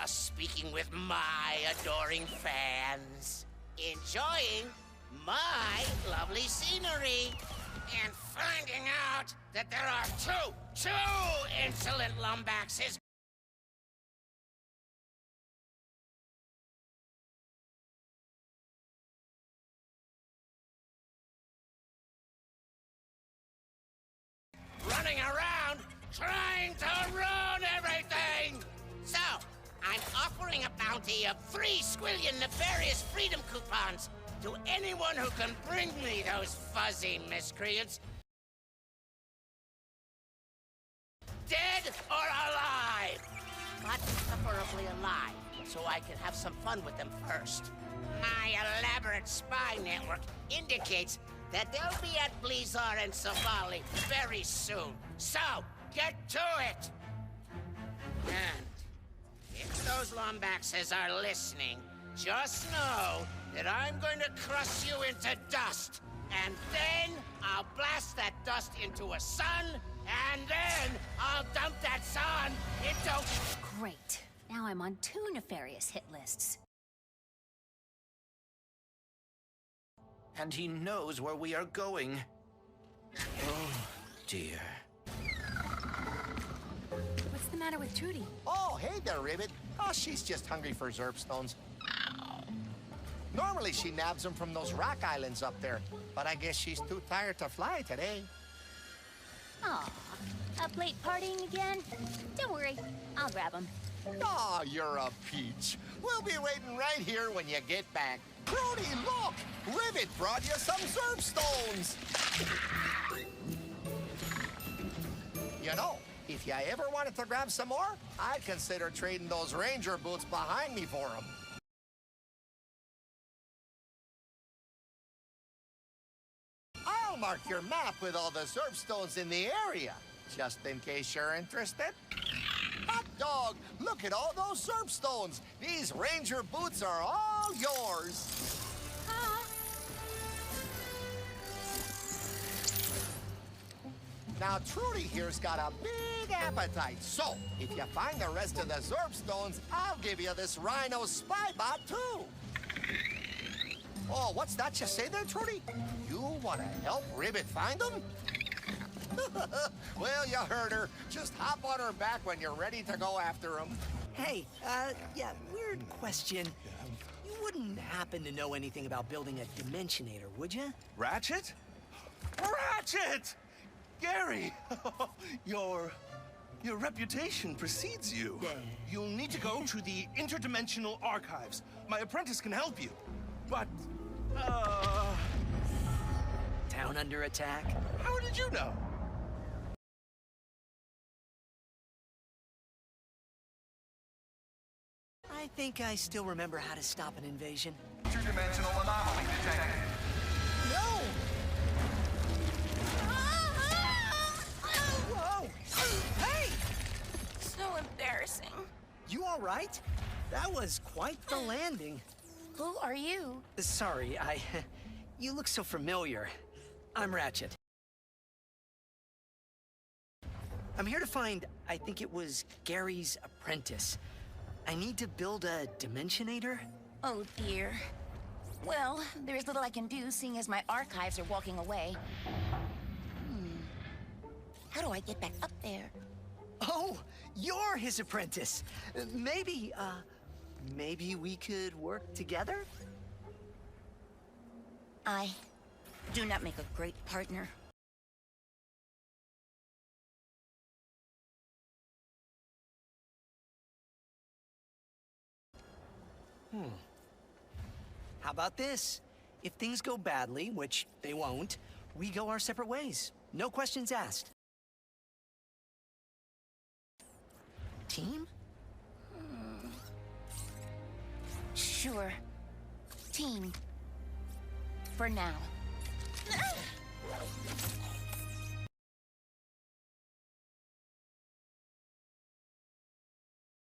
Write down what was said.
just speaking with my adoring fans, enjoying my lovely scenery, and finding out that there are two insolent lumbaxes running around trying to ruin everything! So, I'm offering a bounty of 3 squillion nefarious freedom coupons to anyone who can bring me those fuzzy miscreants, dead or alive! But preferably alive, so I can have some fun with them first. My elaborate spy network indicates that they'll be at Blizzard and Savali very soon. So, get to it! And if those Lombaxes are listening, just know that I'm going to crush you into dust. And then I'll blast that dust into a sun, and then I'll dump that sun into... Great. Now I'm on 2 nefarious hit lists. And he knows where we are going. Oh, dear. What's the matter with Trudy? Oh, hey there, Ribbit. Oh, she's just hungry for Zerpstones. Normally she nabs them from those rock islands up there, but I guess she's too tired to fly today. Aw, up late partying again? Don't worry, I'll grab him. Oh, you're a peach. We'll be waiting right here when you get back. Trudy, look! Ribbit brought you some Zerpstones! You know, if you ever wanted to grab some more, I'd consider trading those ranger boots behind me for them. I'll mark your map with all the Zerpstones in the area, just in case you're interested. Hot dog, look at all those Zerpstones. These ranger boots are all yours. Now, Trudy here's got a big appetite, so if you find the rest of the Zerpstones, I'll give you this Rhino spy bot, too. Oh, what's that you say there, Trudy? You want to help Ribbit find them? Well, you heard her. Just hop on her back when you're ready to go after them. Hey, yeah, weird question. You wouldn't happen to know anything about building a Dimensionator, would you? Ratchet? Ratchet! Gary, your reputation precedes you. Yeah. You'll need to go to the interdimensional archives. My apprentice can help you. But, Town under attack? how did you know? I think I still remember how to stop an invasion. Interdimensional anomaly detected. No! Whoa! Hey! So embarrassing. You all right? That was quite the landing. Who are you? Sorry, you look so familiar. I'm Ratchet. I'm here to find, I think it was Gary's apprentice. I need to build a Dimensionator. Oh, dear. Well, there's little I can do, seeing as my archives are walking away. How do I get back up there? Oh, you're his apprentice. Maybe we could work together? I do not make a great partner. How about this? If things go badly, which they won't, we go our separate ways. No questions asked. Team? Sure. Team. For now.